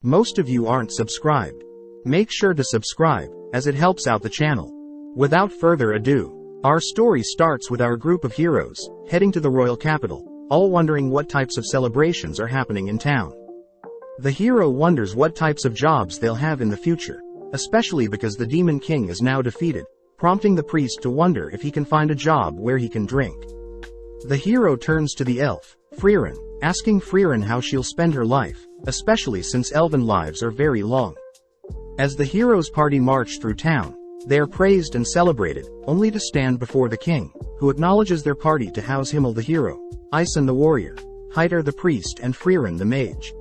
Most of you aren't subscribed. Make sure to subscribe, as it helps out the channel. Without further ado, our story starts with our group of heroes, heading to the royal capital, all wondering what types of celebrations are happening in town. The hero wonders what types of jobs they'll have in the future, especially because the Demon King is now defeated, prompting the priest to wonder if he can find a job where he can drink. The hero turns to the elf, Frieren, asking Frieren how she'll spend her life, especially since elven lives are very long. As the hero's party march through town, they are praised and celebrated, only to stand before the king, who acknowledges their party to house Himmel the hero, Isen the warrior, Heider the priest and Frieren the mage.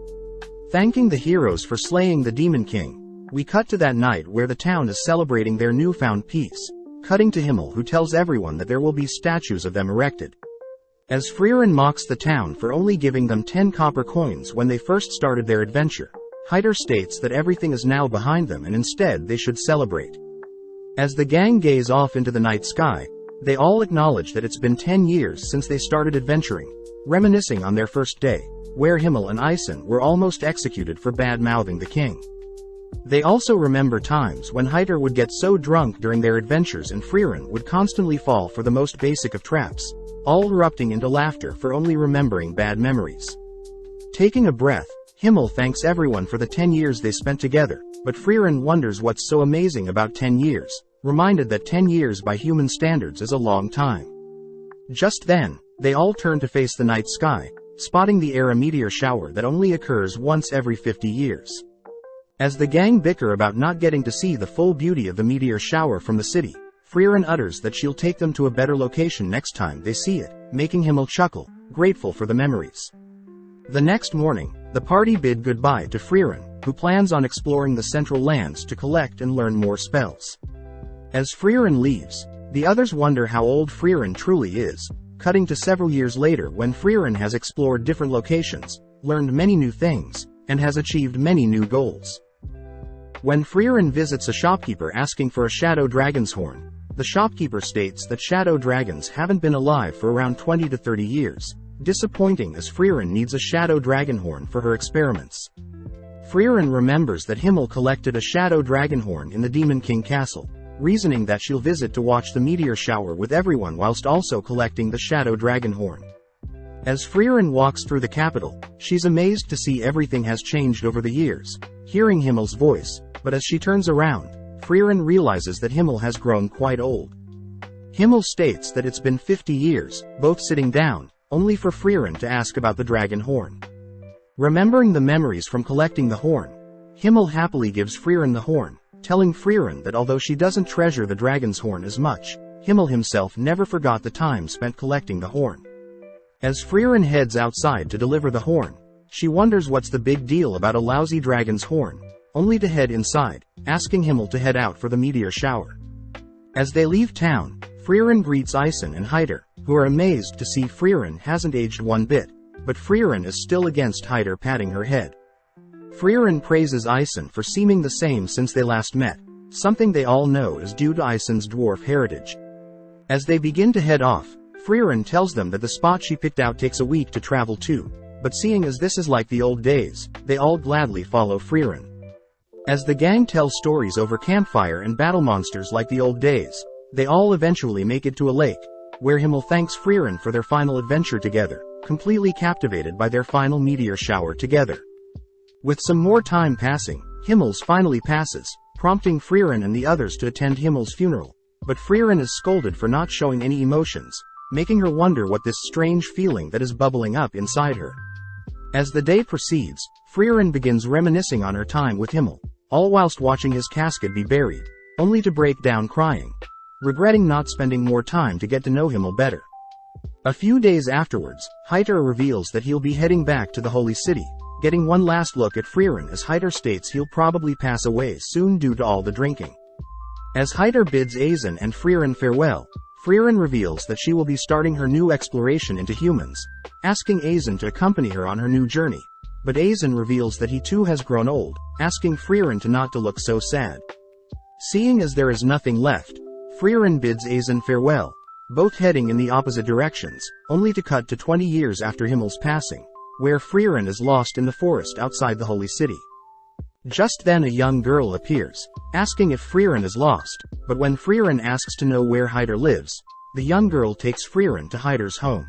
Thanking the heroes for slaying the Demon King, we cut to that night where the town is celebrating their newfound peace, cutting to Himmel, who tells everyone that there will be statues of them erected. As Frieren mocks the town for only giving them 10 copper coins when they first started their adventure, Heider states that everything is now behind them and instead they should celebrate. As the gang gaze off into the night sky, they all acknowledge that it's been 10 years since they started adventuring, reminiscing on their first day, where Himmel and Isen were almost executed for bad-mouthing the king. They also remember times when Heider would get so drunk during their adventures and Frieren would constantly fall for the most basic of traps, all erupting into laughter for only remembering bad memories. Taking a breath, Himmel thanks everyone for the 10 years they spent together, but Frieren wonders what's so amazing about 10 years, reminded that 10 years by human standards is a long time. Just then, they all turn to face the night sky, spotting the air a meteor shower that only occurs once every 50 years. As the gang bicker about not getting to see the full beauty of the meteor shower from the city, Frieren utters that she'll take them to a better location next time they see it, making Himmel chuckle, grateful for the memories. The next morning, the party bid goodbye to Frieren, who plans on exploring the central lands to collect and learn more spells. As Frieren leaves, the others wonder how old Frieren truly is, cutting to several years later when Frieren has explored different locations, learned many new things, and has achieved many new goals. When Frieren visits a shopkeeper asking for a shadow dragon's horn, the shopkeeper states that shadow dragons haven't been alive for around 20 to 30 years, disappointing as Frieren needs a shadow dragon horn for her experiments. Frieren remembers that Himmel collected a shadow dragon horn in the Demon King castle, reasoning that she'll visit to watch the meteor shower with everyone whilst also collecting the shadow dragon horn. As Frieren walks through the capital, she's amazed to see everything has changed over the years, hearing Himmel's voice, but as she turns around, Frieren realizes that Himmel has grown quite old. Himmel states that it's been 50 years, both sitting down, only for Frieren to ask about the dragon horn. Remembering the memories from collecting the horn, Himmel happily gives Frieren the horn, telling Frieren that although she doesn't treasure the dragon's horn as much, Himmel himself never forgot the time spent collecting the horn. As Frieren heads outside to deliver the horn, she wonders what's the big deal about a lousy dragon's horn, only to head inside, asking Himmel to head out for the meteor shower. As they leave town, Frieren greets Isen and Heider, who are amazed to see Frieren hasn't aged one bit, but Frieren is still against Heider patting her head. Frieren praises Isen for seeming the same since they last met, something they all know is due to Isen's dwarf heritage. As they begin to head off, Frieren tells them that the spot she picked out takes a week to travel to, but seeing as this is like the old days, they all gladly follow Frieren. As the gang tells stories over campfire and battle monsters like the old days, they all eventually make it to a lake, where Himmel thanks Frieren for their final adventure together, completely captivated by their final meteor shower together. With some more time passing, Himmel's finally passes, prompting Frieren and the others to attend Himmel's funeral, but Frieren is scolded for not showing any emotions, making her wonder what this strange feeling that is bubbling up inside her. As the day proceeds, Frieren begins reminiscing on her time with Himmel, all whilst watching his casket be buried, only to break down crying, regretting not spending more time to get to know Himmel better. A few days afterwards, Heider reveals that he'll be heading back to the Holy City, getting one last look at Frieren as Heider states he'll probably pass away soon due to all the drinking. As Heider bids Isen and Frieren farewell, Frieren reveals that she will be starting her new exploration into humans, asking Isen to accompany her on her new journey, but Isen reveals that he too has grown old, asking Frieren to not to look so sad. Seeing as there is nothing left, Frieren bids Isen farewell, both heading in the opposite directions, only to cut to 20 years after Himmel's passing, where Frieren is lost in the forest outside the Holy City. Just then a young girl appears, asking if Frieren is lost, but when Frieren asks to know where Heider lives, the young girl takes Frieren to Heider's home.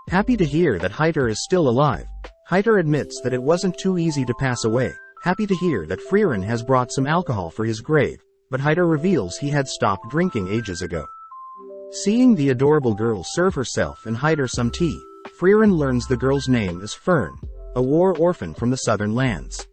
Happy to hear that Heider is still alive, Heider admits that it wasn't too easy to pass away, happy to hear that Frieren has brought some alcohol for his grave, but Heider reveals he had stopped drinking ages ago. Seeing the adorable girl serve herself and Heider some tea, Frieren learns the girl's name is Fern, a war orphan from the southern lands.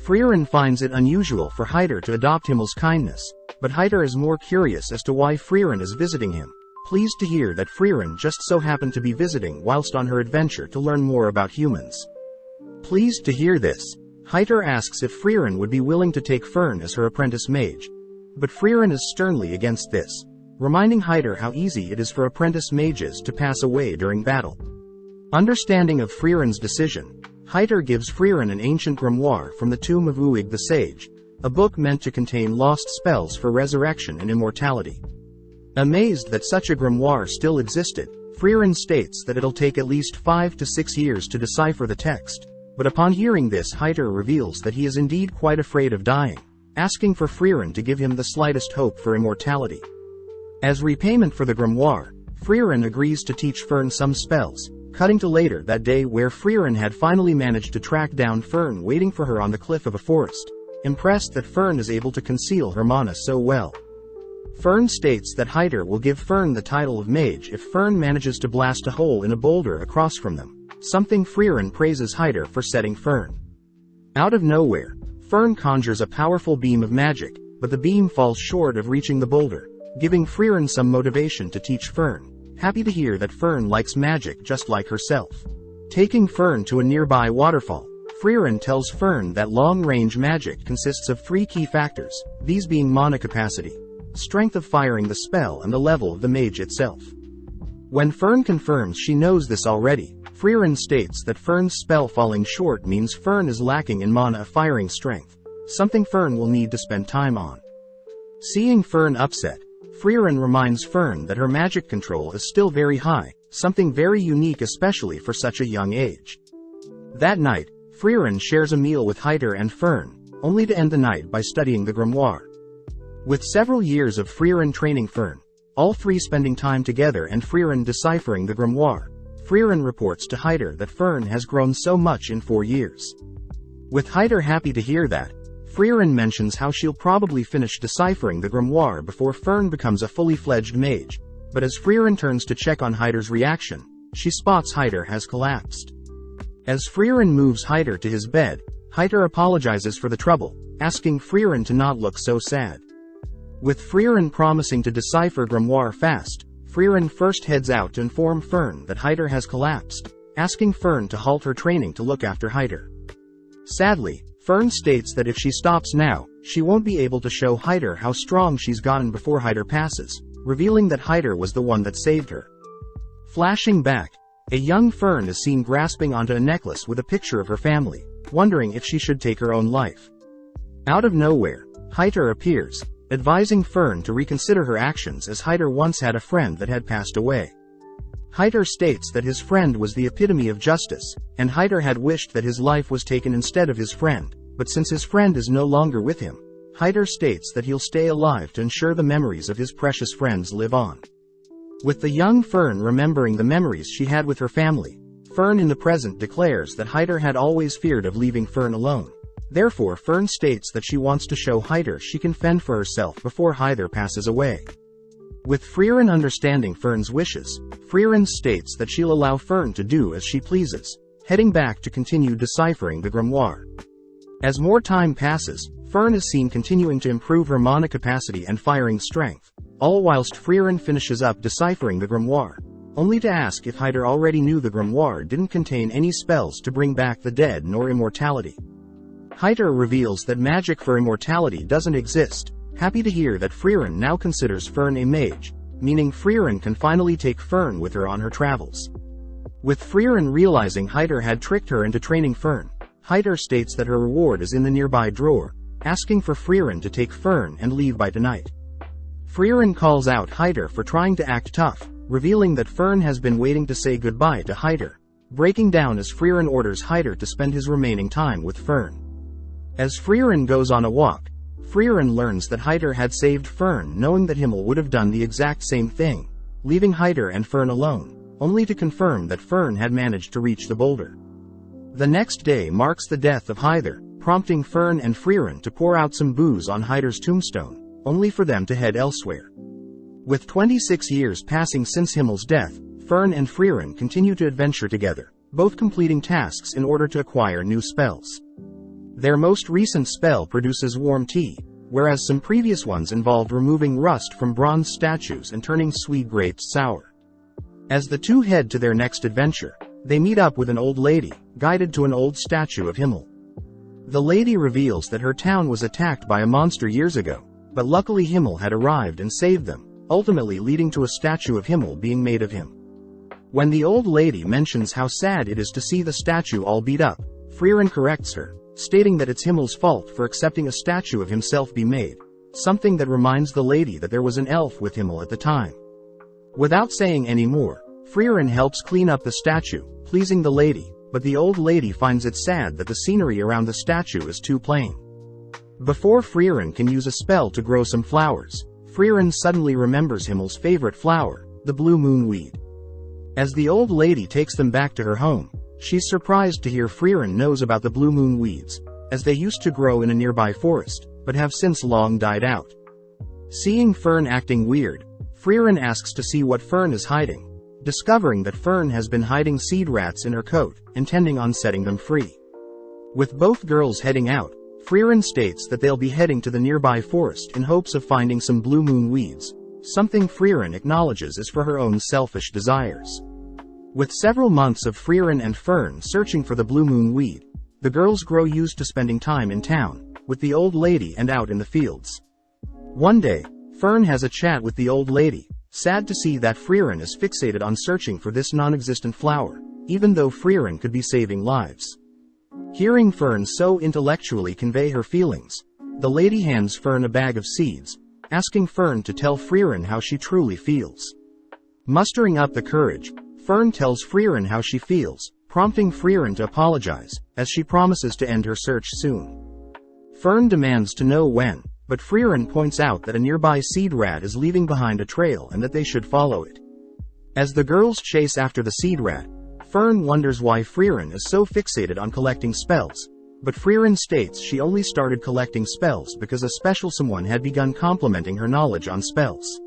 Frieren finds it unusual for Heider to adopt Himmel's kindness, but Heider is more curious as to why Frieren is visiting him, pleased to hear that Frieren just so happened to be visiting whilst on her adventure to learn more about humans. Pleased to hear this, Heider asks if Frieren would be willing to take Fern as her apprentice mage. But Frieren is sternly against this, reminding Heider how easy it is for apprentice mages to pass away during battle. Understanding of Frieren's decision, Heider gives Frieren an ancient grimoire from the tomb of Uig the Sage, a book meant to contain lost spells for resurrection and immortality. Amazed that such a grimoire still existed, Frieren states that it'll take at least 5 to 6 years to decipher the text, but upon hearing this Heider reveals that he is indeed quite afraid of dying, asking for Frieren to give him the slightest hope for immortality. As repayment for the grimoire, Frieren agrees to teach Fern some spells, cutting to later that day where Frieren had finally managed to track down Fern waiting for her on the cliff of a forest, impressed that Fern is able to conceal her mana so well. Fern states that Heider will give Fern the title of mage if Fern manages to blast a hole in a boulder across from them, something Frieren praises Heider for setting Fern. Out of nowhere, Fern conjures a powerful beam of magic, but the beam falls short of reaching the boulder, giving Frieren some motivation to teach Fern, happy to hear that Fern likes magic just like herself. Taking Fern to a nearby waterfall, Frieren tells Fern that long-range magic consists of 3 key factors, these being mana capacity, strength of firing the spell and the level of the mage itself. When Fern confirms she knows this already, Frieren states that Fern's spell falling short means Fern is lacking in mana firing strength, something Fern will need to spend time on. Seeing Fern upset, Frieren reminds Fern that her magic control is still very high, something very unique especially for such a young age. That night, Frieren shares a meal with Heider and Fern, only to end the night by studying the grimoire. With several years of Frieren training Fern, all 3 spending time together and Frieren deciphering the grimoire, Frieren reports to Heider that Fern has grown so much in 4 years. With Heider happy to hear that, Frieren mentions how she'll probably finish deciphering the grimoire before Fern becomes a fully fledged mage, but as Frieren turns to check on Heider's reaction, she spots Heider has collapsed. As Frieren moves Heider to his bed, Heider apologizes for the trouble, asking Frieren to not look so sad. With Frieren promising to decipher grimoire fast, Frieren first heads out to inform Fern that Heider has collapsed, asking Fern to halt her training to look after Heider. Sadly, Fern states that if she stops now, she won't be able to show Heider how strong she's gotten before Heider passes, revealing that Heider was the one that saved her. Flashing back, a young Fern is seen grasping onto a necklace with a picture of her family, wondering if she should take her own life. Out of nowhere, Heider appears, advising Fern to reconsider her actions as Heider once had a friend that had passed away. Heider states that his friend was the epitome of justice, and Heider had wished that his life was taken instead of his friend, but since his friend is no longer with him, Heider states that he'll stay alive to ensure the memories of his precious friends live on. With the young Fern remembering the memories she had with her family, Fern in the present declares that Heider had always feared of leaving Fern alone. Therefore Fern states that she wants to show Heider she can fend for herself before Heider passes away. With Frieren understanding Fern's wishes, Frieren states that she'll allow Fern to do as she pleases, heading back to continue deciphering the grimoire. As more time passes, Fern is seen continuing to improve her mana capacity and firing strength, all whilst Frieren finishes up deciphering the grimoire, only to ask if Heider already knew the grimoire didn't contain any spells to bring back the dead nor immortality. Heider reveals that magic for immortality doesn't exist, happy to hear that Frieren now considers Fern a mage, meaning Frieren can finally take Fern with her on her travels. With Frieren realizing Heider had tricked her into training Fern, Heider states that her reward is in the nearby drawer, asking for Frieren to take Fern and leave by tonight. Frieren calls out Heider for trying to act tough, revealing that Fern has been waiting to say goodbye to Heider, breaking down as Frieren orders Heider to spend his remaining time with Fern. As Frieren goes on a walk, Frieren learns that Heider had saved Fern, knowing that Himmel would have done the exact same thing, leaving Heider and Fern alone, only to confirm that Fern had managed to reach the boulder. The next day marks the death of Heider, prompting Fern and Frieren to pour out some booze on Heider's tombstone, only for them to head elsewhere. With 26 years passing since Himmel's death, Fern and Frieren continue to adventure together, both completing tasks in order to acquire new spells. Their most recent spell produces warm tea, whereas some previous ones involved removing rust from bronze statues and turning sweet grapes sour. As the two head to their next adventure, they meet up with an old lady, guided to an old statue of Himmel. The lady reveals that her town was attacked by a monster years ago, but luckily Himmel had arrived and saved them, ultimately leading to a statue of Himmel being made of him. When the old lady mentions how sad it is to see the statue all beat up, Frieren corrects her, stating that it's Himmel's fault for accepting a statue of himself be made, something that reminds the lady that there was an elf with Himmel at the time. Without saying any more, Frieren helps clean up the statue, pleasing the lady, but the old lady finds it sad that the scenery around the statue is too plain. Before Frieren can use a spell to grow some flowers, Frieren suddenly remembers Himmel's favorite flower, the blue moon weed. As the old lady takes them back to her home, she's surprised to hear Frieren knows about the blue moon weeds, as they used to grow in a nearby forest, but have since long died out. Seeing Fern acting weird, Frieren asks to see what Fern is hiding, discovering that Fern has been hiding seed rats in her coat, intending on setting them free. With both girls heading out, Frieren states that they'll be heading to the nearby forest in hopes of finding some blue moon weeds, something Frieren acknowledges is for her own selfish desires. With several months of Frieren and Fern searching for the blue moon weed, the girls grow used to spending time in town, with the old lady and out in the fields. One day, Fern has a chat with the old lady, sad to see that Frieren is fixated on searching for this non-existent flower, even though Frieren could be saving lives. Hearing Fern so intellectually convey her feelings, the lady hands Fern a bag of seeds, asking Fern to tell Frieren how she truly feels. Mustering up the courage, Fern tells Frieren how she feels, prompting Frieren to apologize, as she promises to end her search soon. Fern demands to know when, but Frieren points out that a nearby seed rat is leaving behind a trail and that they should follow it. As the girls chase after the seed rat, Fern wonders why Frieren is so fixated on collecting spells, but Frieren states she only started collecting spells because a special someone had begun complimenting her knowledge on spells.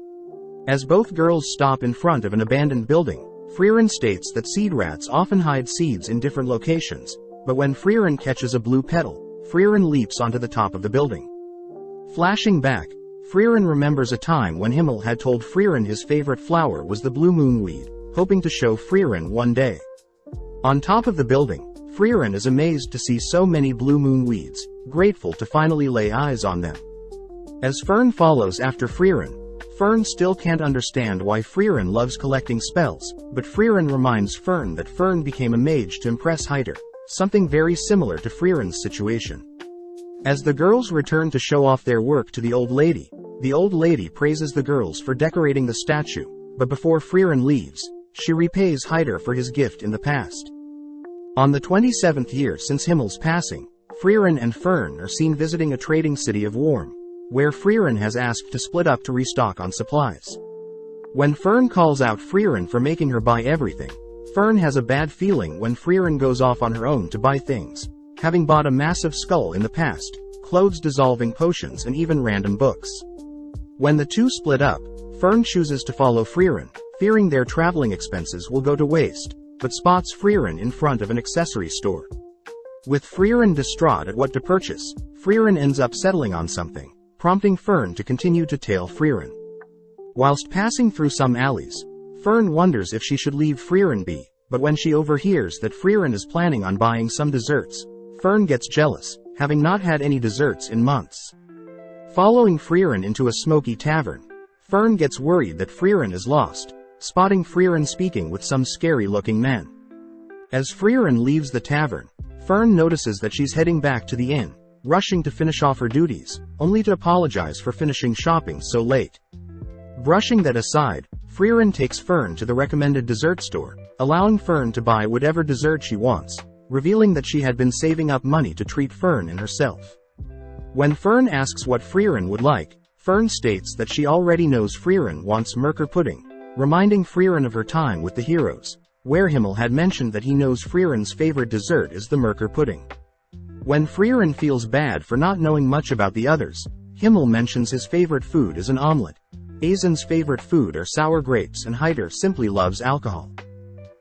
As both girls stop in front of an abandoned building, Frieren states that seed rats often hide seeds in different locations, but when Frieren catches a blue petal, Frieren leaps onto the top of the building. Flashing back, Frieren remembers a time when Himmel had told Frieren his favorite flower was the blue moon weed, hoping to show Frieren one day. On top of the building, Frieren is amazed to see so many blue moon weeds, grateful to finally lay eyes on them. As Fern follows after Frieren, Fern still can't understand why Frieren loves collecting spells, but Frieren reminds Fern that Fern became a mage to impress Heider, something very similar to Frieren's situation. As the girls return to show off their work to the old lady praises the girls for decorating the statue, but before Frieren leaves, she repays Heider for his gift in the past. On the 27th year since Himmel's passing, Frieren and Fern are seen visiting a trading city of Worm, where Frieren has asked to split up to restock on supplies. When Fern calls out Frieren for making her buy everything, Fern has a bad feeling when Frieren goes off on her own to buy things, having bought a massive skull in the past, clothes dissolving potions and even random books. When the two split up, Fern chooses to follow Frieren, fearing their traveling expenses will go to waste, but spots Frieren in front of an accessory store. With Frieren distraught at what to purchase, Frieren ends up settling on something, prompting Fern to continue to tail Frieren. Whilst passing through some alleys, Fern wonders if she should leave Frieren be, but when she overhears that Frieren is planning on buying some desserts, Fern gets jealous, having not had any desserts in months. Following Frieren into a smoky tavern, Fern gets worried that Frieren is lost, spotting Frieren speaking with some scary-looking men. As Frieren leaves the tavern, Fern notices that she's heading back to the inn, rushing to finish off her duties, only to apologize for finishing shopping so late. Brushing that aside, Frieren takes Fern to the recommended dessert store, allowing Fern to buy whatever dessert she wants, revealing that she had been saving up money to treat Fern and herself. When Fern asks what Frieren would like, Fern states that she already knows Frieren wants Merker pudding, reminding Frieren of her time with the heroes, where Himmel had mentioned that he knows Frieren's favorite dessert is the Merker pudding. When Frieren feels bad for not knowing much about the others, Himmel mentions his favorite food is an omelette. Aizen's favorite food are sour grapes and Heider simply loves alcohol.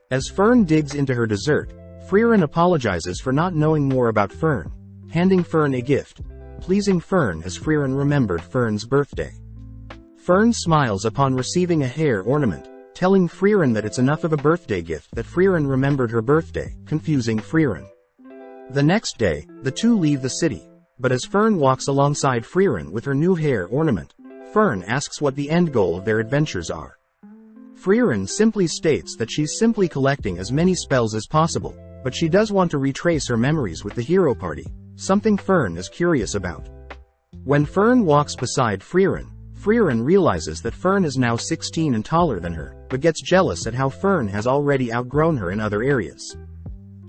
As Fern digs into her dessert, Frieren apologizes for not knowing more about Fern, handing Fern a gift, pleasing Fern as Frieren remembered Fern's birthday. Fern smiles upon receiving a hair ornament, telling Frieren that it's enough of a birthday gift that Frieren remembered her birthday, confusing Frieren. The next day, the two leave the city, but as Fern walks alongside Frieren with her new hair ornament, Fern asks what the end goal of their adventures are. Frieren simply states that she's simply collecting as many spells as possible, but she does want to retrace her memories with the hero party, something Fern is curious about. When Fern walks beside Frieren, Frieren realizes that Fern is now 16 and taller than her, but gets jealous at how Fern has already outgrown her in other areas.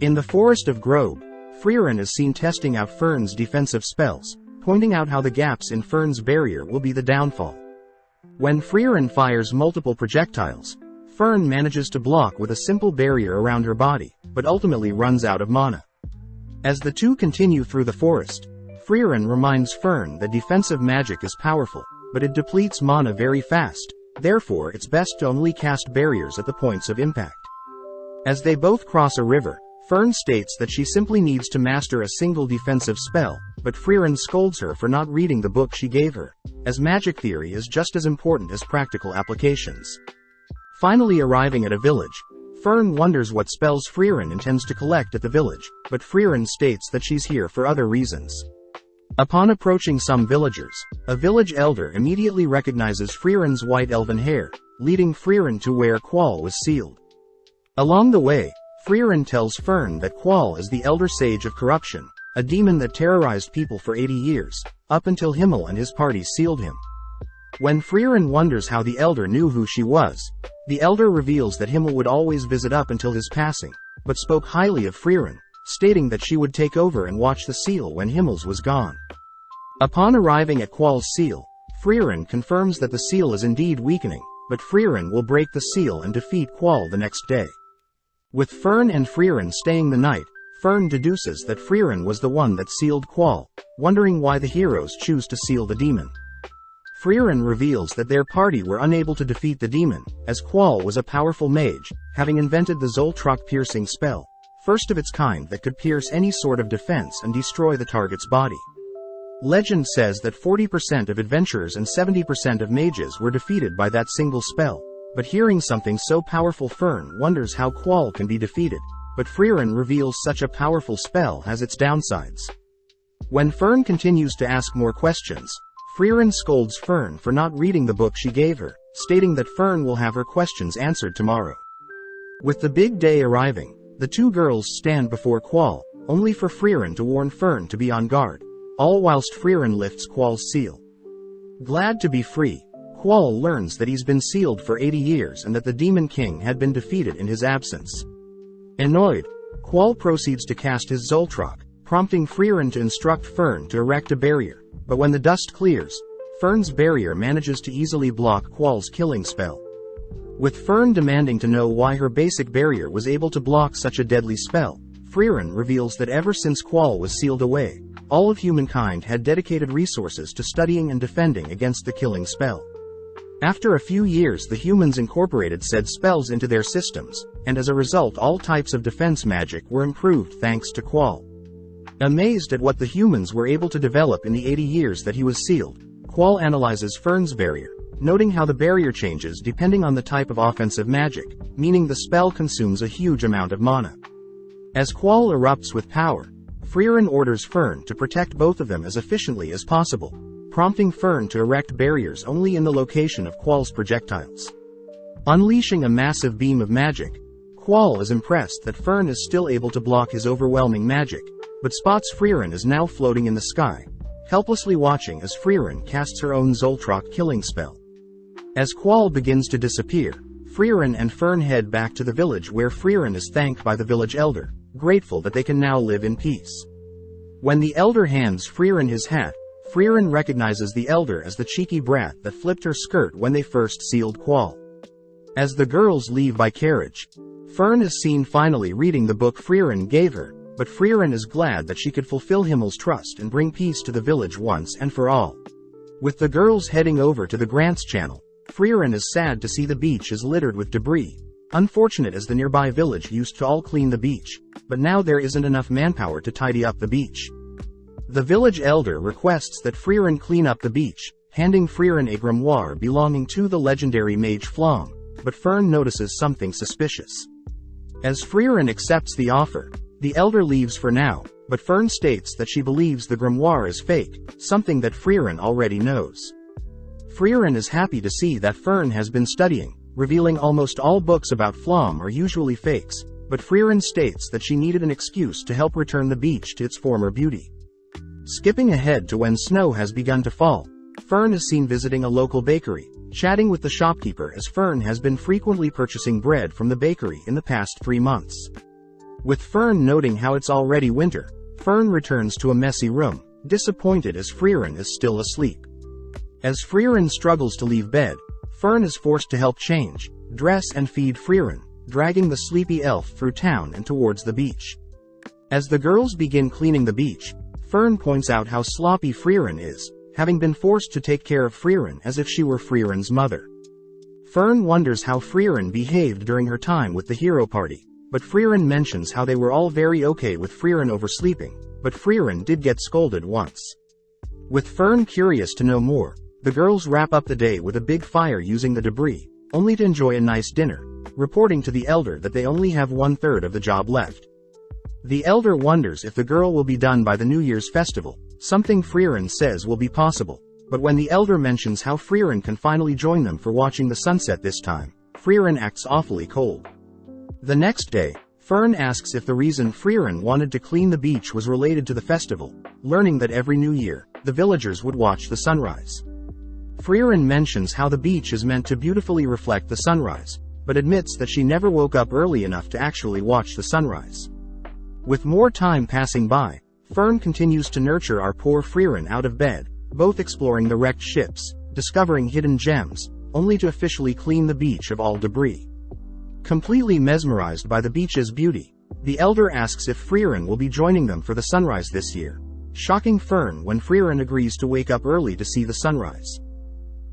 In the forest of Grobe, Frieren is seen testing out Fern's defensive spells, pointing out how the gaps in Fern's barrier will be the downfall. When Frieren fires multiple projectiles, Fern manages to block with a simple barrier around her body, but ultimately runs out of mana. As the two continue through the forest, Frieren reminds Fern that defensive magic is powerful, but it depletes mana very fast, therefore it's best to only cast barriers at the points of impact. As they both cross a river, Fern states that she simply needs to master a single defensive spell, but Frieren scolds her for not reading the book she gave her, as magic theory is just as important as practical applications. Finally arriving at a village, Fern wonders what spells Frieren intends to collect at the village, but Frieren states that she's here for other reasons. Upon approaching some villagers, a village elder immediately recognizes Frieren's white elven hair, leading Frieren to where Qual was sealed. Along the way, Frieren tells Fern that Qual is the Elder Sage of Corruption, a demon that terrorized people for 80 years, up until Himmel and his party sealed him. When Frieren wonders how the Elder knew who she was, the Elder reveals that Himmel would always visit up until his passing, but spoke highly of Frieren, stating that she would take over and watch the seal when Himmel's was gone. Upon arriving at Qual's seal, Frieren confirms that the seal is indeed weakening, but Frieren will break the seal and defeat Qual the next day. With Fern and Frieren staying the night, Fern deduces that Frieren was the one that sealed Qual, wondering why the heroes choose to seal the demon. Frieren reveals that their party were unable to defeat the demon, as Qual was a powerful mage, having invented the Zoltrak piercing spell, first of its kind that could pierce any sort of defense and destroy the target's body. Legend says that 40% of adventurers and 70% of mages were defeated by that single spell, but hearing something so powerful, Fern wonders how Qual can be defeated, but Frieren reveals such a powerful spell has its downsides. When Fern continues to ask more questions, Frieren scolds Fern for not reading the book she gave her, stating that Fern will have her questions answered tomorrow. With the big day arriving, the two girls stand before Qual, only for Frieren to warn Fern to be on guard, all whilst Frieren lifts Qual's seal. Glad to be free, Qual learns that he's been sealed for 80 years and that the Demon King had been defeated in his absence. Annoyed, Qual proceeds to cast his Zoltrak, prompting Frieren to instruct Fern to erect a barrier, but when the dust clears, Fern's barrier manages to easily block Qual's killing spell. With Fern demanding to know why her basic barrier was able to block such a deadly spell, Frieren reveals that ever since Qual was sealed away, all of humankind had dedicated resources to studying and defending against the killing spell. After a few years, the humans incorporated said spells into their systems, and as a result all types of defense magic were improved thanks to Qual. Amazed at what the humans were able to develop in the 80 years that he was sealed, Qual analyzes Fern's barrier, noting how the barrier changes depending on the type of offensive magic, meaning the spell consumes a huge amount of mana. As Qual erupts with power, Frieren orders Fern to protect both of them as efficiently as possible, prompting Fern to erect barriers only in the location of Qual's projectiles. Unleashing a massive beam of magic, Qual is impressed that Fern is still able to block his overwhelming magic, but spots Frieren is now floating in the sky, helplessly watching as Frieren casts her own Zoltrak killing spell. As Qual begins to disappear, Frieren and Fern head back to the village where Frieren is thanked by the village elder, grateful that they can now live in peace. When the elder hands Frieren his hat, Frieren recognizes the elder as the cheeky brat that flipped her skirt when they first sealed Qual. As the girls leave by carriage, Fern is seen finally reading the book Frieren gave her, but Frieren is glad that she could fulfill Himmel's trust and bring peace to the village once and for all. With the girls heading over to the Grants Channel, Frieren is sad to see the beach is littered with debris, unfortunate as the nearby village used to all clean the beach, but now there isn't enough manpower to tidy up the beach. The village elder requests that Frieren clean up the beach, handing Frieren a grimoire belonging to the legendary mage Flom, but Fern notices something suspicious. As Frieren accepts the offer, the elder leaves for now, but Fern states that she believes the grimoire is fake, something that Frieren already knows. Frieren is happy to see that Fern has been studying, revealing almost all books about Flom are usually fakes, but Frieren states that she needed an excuse to help return the beach to its former beauty. Skipping ahead to when snow has begun to fall, Fern is seen visiting a local bakery, chatting with the shopkeeper as Fern has been frequently purchasing bread from the bakery in the past 3 months. With Fern noting how it's already winter, Fern returns to a messy room, disappointed as Frieren is still asleep. As Frieren struggles to leave bed, Fern is forced to help change, dress and feed Frieren, dragging the sleepy elf through town and towards the beach. As the girls begin cleaning the beach, Fern points out how sloppy Frieren is, having been forced to take care of Frieren as if she were Frieren's mother. Fern wonders how Frieren behaved during her time with the hero party, but Frieren mentions how they were all very okay with Frieren oversleeping, but Frieren did get scolded once. With Fern curious to know more, the girls wrap up the day with a big fire using the debris, only to enjoy a nice dinner, reporting to the elder that they only have 1/3 of the job left. The elder wonders if the girl will be done by the New Year's festival, something Frieren says will be possible, but when the elder mentions how Frieren can finally join them for watching the sunset this time, Frieren acts awfully cold. The next day, Fern asks if the reason Frieren wanted to clean the beach was related to the festival, learning that every New Year, the villagers would watch the sunrise. Frieren mentions how the beach is meant to beautifully reflect the sunrise, but admits that she never woke up early enough to actually watch the sunrise. With more time passing by, Fern continues to nurture our poor Frieren out of bed, both exploring the wrecked ships, discovering hidden gems, only to officially clean the beach of all debris. Completely mesmerized by the beach's beauty, the elder asks if Frieren will be joining them for the sunrise this year, shocking Fern when Frieren agrees to wake up early to see the sunrise.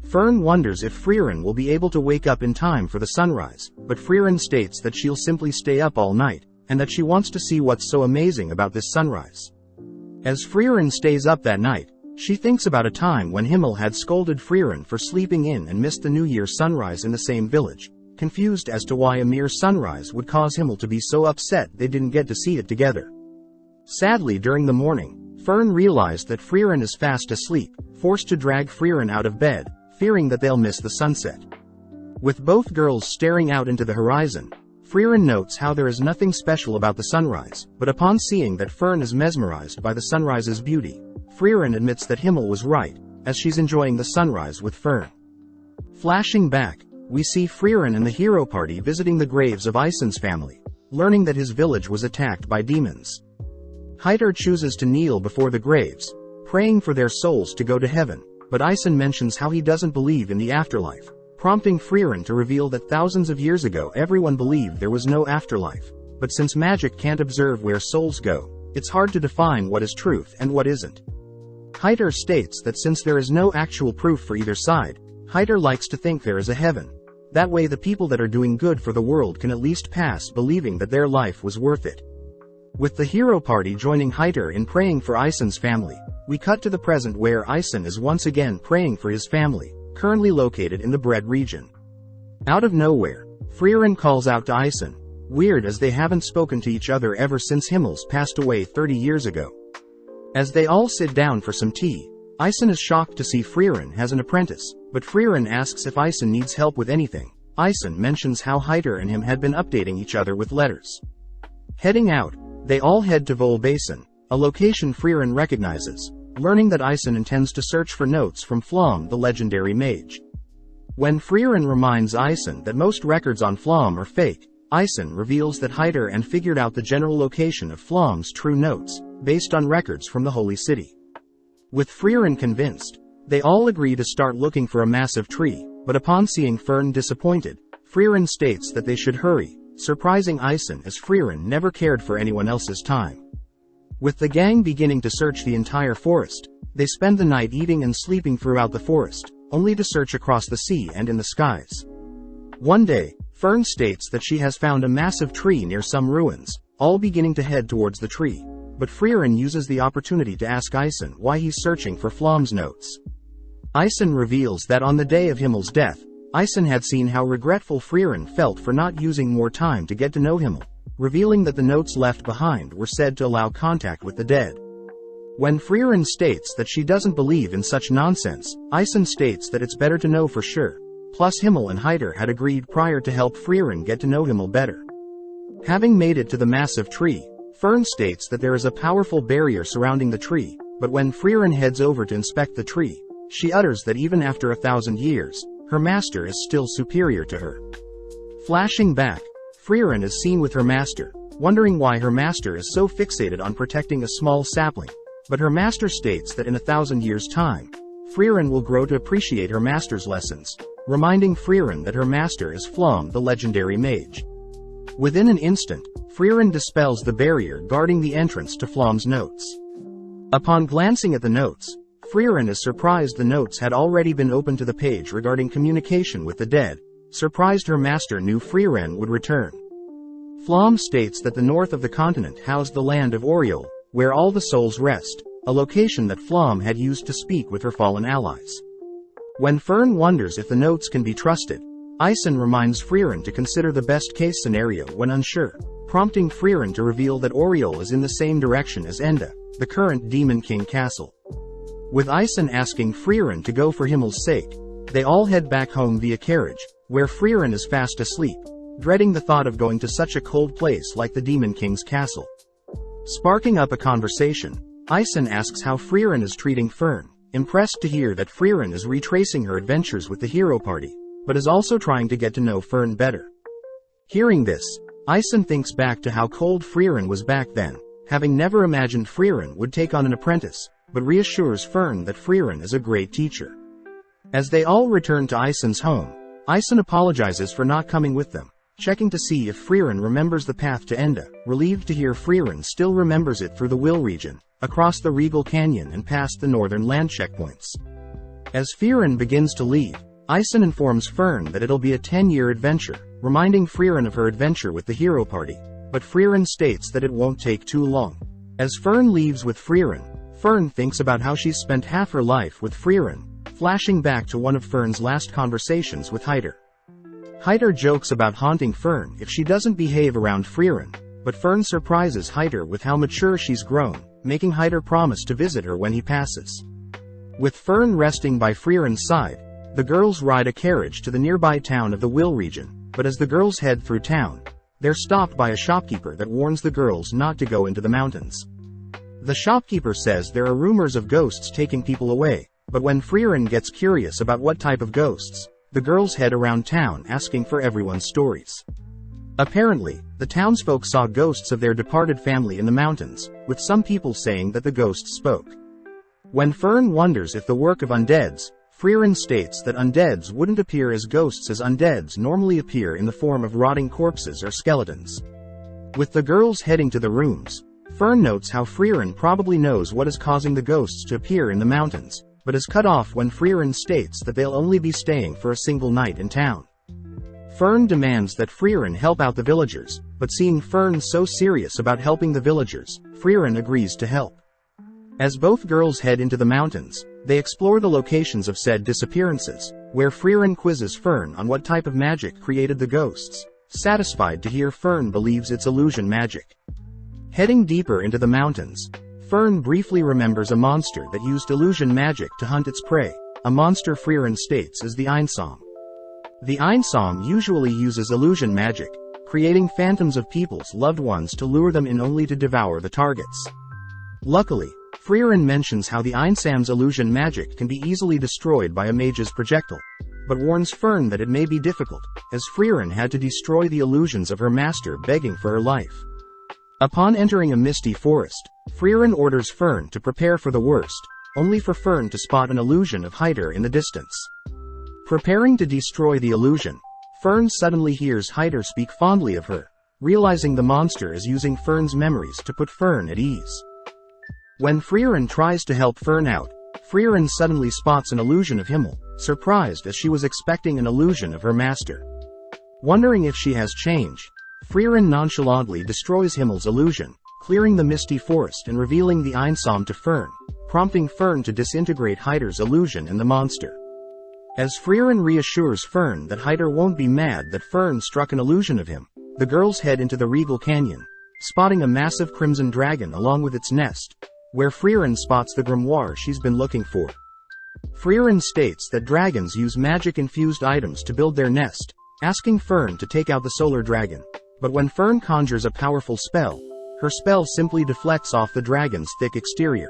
Fern wonders if Frieren will be able to wake up in time for the sunrise, but Frieren states that she'll simply stay up all night, and that she wants to see what's so amazing about this sunrise. As Frieren stays up that night, she thinks about a time when Himmel had scolded Frieren for sleeping in and missed the New Year's sunrise in the same village, confused as to why a mere sunrise would cause Himmel to be so upset they didn't get to see it together. Sadly, during the morning, Fern realized that Frieren is fast asleep, forced to drag Frieren out of bed, fearing that they'll miss the sunset. With both girls staring out into the horizon, Frieren notes how there is nothing special about the sunrise, but upon seeing that Fern is mesmerized by the sunrise's beauty, Frieren admits that Himmel was right, as she's enjoying the sunrise with Fern. Flashing back, we see Frieren and the hero party visiting the graves of Eisen's family, learning that his village was attacked by demons. Heiter chooses to kneel before the graves, praying for their souls to go to heaven, but Eisen mentions how he doesn't believe in the afterlife, prompting Frieren to reveal that thousands of years ago everyone believed there was no afterlife, but since magic can't observe where souls go, it's hard to define what is truth and what isn't. Heiter states that since there is no actual proof for either side, Heiter likes to think there is a heaven. That way the people that are doing good for the world can at least pass believing that their life was worth it. With the hero party joining Heiter in praying for Eisen's family, we cut to the present where Eisen is once again praying for his family, currently located in the Bread region. Out of nowhere, Frieren calls out to Eisen, weird as they haven't spoken to each other ever since Himmels passed away 30 years ago. As they all sit down for some tea, Eisen is shocked to see Frieren has an apprentice, but Frieren asks if Eisen needs help with anything. Eisen mentions how Heiter and him had been updating each other with letters. Heading out, they all head to Vol Basin, a location Frieren recognizes, learning that Eisen intends to search for notes from Flom the legendary mage. When Frieren reminds Eisen that most records on Flom are fake, Ison reveals that Hyder and figured out the general location of Flom's true notes, based on records from the Holy City. With Frieren convinced, they all agree to start looking for a massive tree, but upon seeing Fern disappointed, Frieren states that they should hurry, surprising Ison as Frieren never cared for anyone else's time. With the gang beginning to search the entire forest, they spend the night eating and sleeping throughout the forest, only to search across the sea and in the skies. One day, Fern states that she has found a massive tree near some ruins, all beginning to head towards the tree, but Frieren uses the opportunity to ask Ison why he's searching for Flom's notes. Ison reveals that on the day of Himmel's death, Ison had seen how regretful Frieren felt for not using more time to get to know Himmel, revealing that the notes left behind were said to allow contact with the dead. When Frieren states that she doesn't believe in such nonsense, Ison states that it's better to know for sure. Plus Himmel and Hyder had agreed prior to help Frieren get to know Himmel better. Having made it to the massive tree, Fern states that there is a powerful barrier surrounding the tree, but when Frieren heads over to inspect the tree, she utters that even after 1,000 years, her master is still superior to her. Flashing back, Frieren is seen with her master, wondering why her master is so fixated on protecting a small sapling, but her master states that in 1,000 years' time, Frieren will grow to appreciate her master's lessons, reminding Frieren that her master is Flom the legendary mage. Within an instant, Frieren dispels the barrier guarding the entrance to Flom's notes. Upon glancing at the notes, Frieren is surprised the notes had already been opened to the page regarding communication with the dead, surprised her master knew Frieren would return. Flom states that the north of the continent housed the land of Oriole, where all the souls rest, a location that Flom had used to speak with her fallen allies. When Fern wonders if the notes can be trusted, Ison reminds Frieren to consider the best-case scenario when unsure, prompting Frieren to reveal that Oriole is in the same direction as Enda, the current Demon King castle. With Ison asking Frieren to go for Himmel's sake, they all head back home via carriage, where Frieren is fast asleep, dreading the thought of going to such a cold place like the Demon King's castle. Sparking up a conversation, Ison asks how Frieren is treating Fern, impressed to hear that Frieren is retracing her adventures with the hero party, but is also trying to get to know Fern better. Hearing this, Ison thinks back to how cold Frieren was back then, having never imagined Frieren would take on an apprentice, but reassures Fern that Frieren is a great teacher. As they all return to Ison's home, Ison apologizes for not coming with them, checking to see if Frieren remembers the path to Enda, relieved to hear Frieren still remembers it through the Will region, across the Regal Canyon and past the northern land checkpoints. As Frieren begins to leave, Ison informs Fern that it'll be a 10-year adventure, reminding Frieren of her adventure with the hero party, but Frieren states that it won't take too long. As Fern leaves with Frieren, Fern thinks about how she's spent half her life with Frieren, flashing back to one of Fern's last conversations with Hyder. Hyder jokes about haunting Fern if she doesn't behave around Frieren, but Fern surprises Hyder with how mature she's grown, making Hyder promise to visit her when he passes. With Fern resting by Frieren's side, the girls ride a carriage to the nearby town of the Will region, but as the girls head through town, they're stopped by a shopkeeper that warns the girls not to go into the mountains. The shopkeeper says there are rumors of ghosts taking people away, but when Frieren gets curious about what type of ghosts, the girls head around town asking for everyone's stories. Apparently, the townsfolk saw ghosts of their departed family in the mountains, with some people saying that the ghosts spoke. When Fern wonders if the work of undeads, Frieren states that undeads wouldn't appear as ghosts as undeads normally appear in the form of rotting corpses or skeletons. With the girls heading to the rooms, Fern notes how Frieren probably knows what is causing the ghosts to appear in the mountains, but is cut off when Frieren states that they'll only be staying for a single night in town. Fern demands that Frieren help out the villagers, but seeing Fern so serious about helping the villagers, Frieren agrees to help. As both girls head into the mountains, they explore the locations of said disappearances, where Frieren quizzes Fern on what type of magic created the ghosts, satisfied to hear Fern believes it's illusion magic. Heading deeper into the mountains, Fern briefly remembers a monster that used illusion magic to hunt its prey, a monster Frieren states is the Einsom. The Einsom usually uses illusion magic, creating phantoms of people's loved ones to lure them in only to devour the targets. Luckily, Frieren mentions how the Einsam's illusion magic can be easily destroyed by a mage's projectile, but warns Frieren that it may be difficult, as Frieren had to destroy the illusions of her master begging for her life. Upon entering a misty forest, Frieren orders Frieren to prepare for the worst, only for Frieren to spot an illusion of Heider in the distance. Preparing to destroy the illusion, Frieren suddenly hears Heider speak fondly of her, realizing the monster is using Frieren's memories to put Frieren at ease. When Frieren tries to help Frieren out, Frieren suddenly spots an illusion of Himmel, surprised as she was expecting an illusion of her master. Wondering if she has changed, Frieren nonchalantly destroys Himmel's illusion, clearing the misty forest and revealing the Einsam to Frieren, prompting Frieren to disintegrate Heider's illusion and the monster. As Frieren reassures Frieren that Heider won't be mad that Frieren struck an illusion of him, the girls head into the Regal Canyon, spotting a massive crimson dragon along with its nest, where Frieren spots the grimoire she's been looking for. Frieren states that dragons use magic-infused items to build their nest, asking Frieren to take out the solar dragon. But when Frieren conjures a powerful spell, her spell simply deflects off the dragon's thick exterior.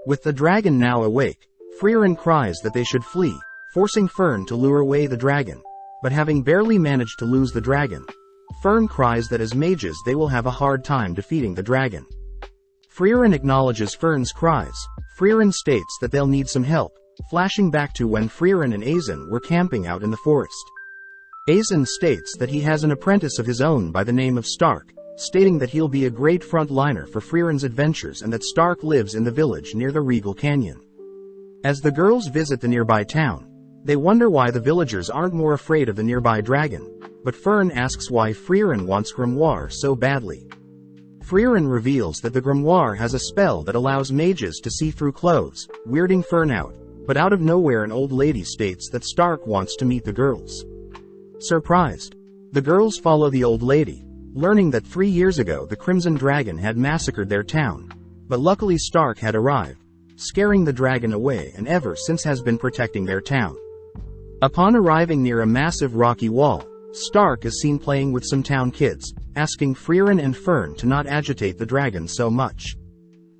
With the dragon now awake, Frieren cries that they should flee, forcing Frieren to lure away the dragon. But having barely managed to lose the dragon, Frieren cries that as mages they will have a hard time defeating the dragon. Frieren acknowledges Frieren's cries. Frieren states that they'll need some help, flashing back to when Frieren and Aizen were camping out in the forest. Aizen states that he has an apprentice of his own by the name of Stark, stating that he'll be a great frontliner for Frieren's adventures and that Stark lives in the village near the Regal Canyon. As the girls visit the nearby town, they wonder why the villagers aren't more afraid of the nearby dragon, but Frieren asks why Frieren wants grimoire so badly. Frieren reveals that the grimoire has a spell that allows mages to see through clothes, weirding Frieren out, but out of nowhere an old lady states that Stark wants to meet the girls. Surprised, the girls follow the old lady, learning that 3 years ago the Crimson Dragon had massacred their town, but luckily Stark had arrived, scaring the dragon away and ever since has been protecting their town. Upon arriving near a massive rocky wall, Stark is seen playing with some town kids, asking Frieren and Frieren to not agitate the dragon so much.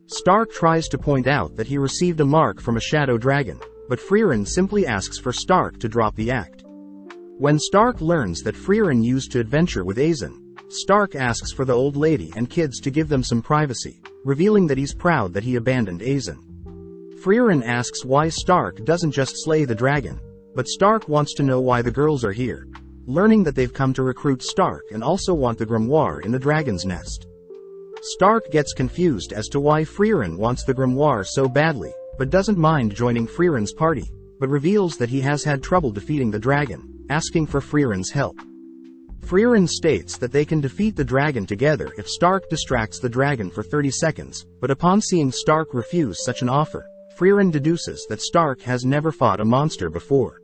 Stark tries to point out that he received a mark from a shadow dragon, but Frieren simply asks for Stark to drop the act. When Stark learns that Frieren used to adventure with Aizen, Stark asks for the old lady and kids to give them some privacy, revealing that he's proud that he abandoned Aizen. Frieren asks why Stark doesn't just slay the dragon, but Stark wants to know why the girls are here, learning that they've come to recruit Stark and also want the grimoire in the dragon's nest. Stark gets confused as to why Frieren wants the grimoire so badly, but doesn't mind joining Frieren's party, but reveals that he has had trouble defeating the dragon, asking for Frieren's help. Frieren states that they can defeat the dragon together if Stark distracts the dragon for 30 seconds, but upon seeing Stark refuse such an offer, Frieren deduces that Stark has never fought a monster before.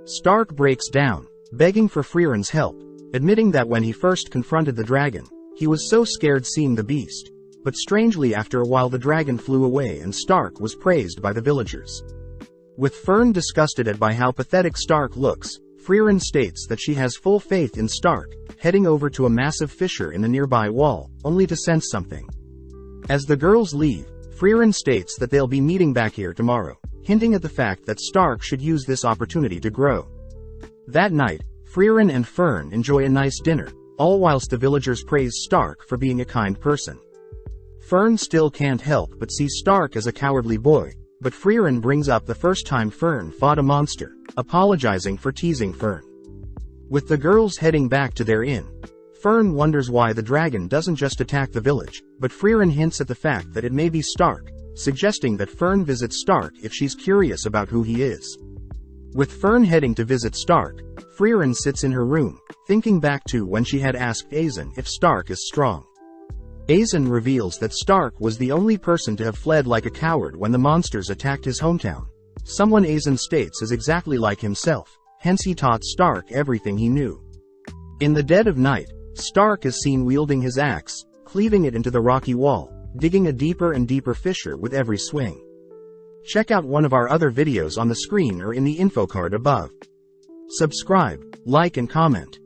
Stark breaks down, begging for Frieren's help, admitting that when he first confronted the dragon, he was so scared seeing the beast, but strangely after a while the dragon flew away and Stark was praised by the villagers. With Frieren disgusted by how pathetic Stark looks, Frieren states that she has full faith in Stark, heading over to a massive fissure in the nearby wall, only to sense something. As the girls leave, Frieren states that they'll be meeting back here tomorrow, hinting at the fact that Stark should use this opportunity to grow. That night, Frieren and Frieren enjoy a nice dinner, all whilst the villagers praise Stark for being a kind person. Frieren still can't help but see Stark as a cowardly boy, but Frieren brings up the first time Frieren fought a monster, apologizing for teasing Frieren. With the girls heading back to their inn, Frieren wonders why the dragon doesn't just attack the village, but Frieren hints at the fact that it may be Stark, suggesting that Frieren visits Stark if she's curious about who he is. With Frieren heading to visit Stark, Frieren sits in her room, thinking back to when she had asked Aizen if Stark is strong. Aizen reveals that Stark was the only person to have fled like a coward when the monsters attacked his hometown, someone Aizen states is exactly like himself, hence he taught Stark everything he knew. In the dead of night, Stark is seen wielding his axe, cleaving it into the rocky wall, digging a deeper and deeper fissure with every swing. Check out one of our other videos on the screen or in the info card above. Subscribe, like and comment.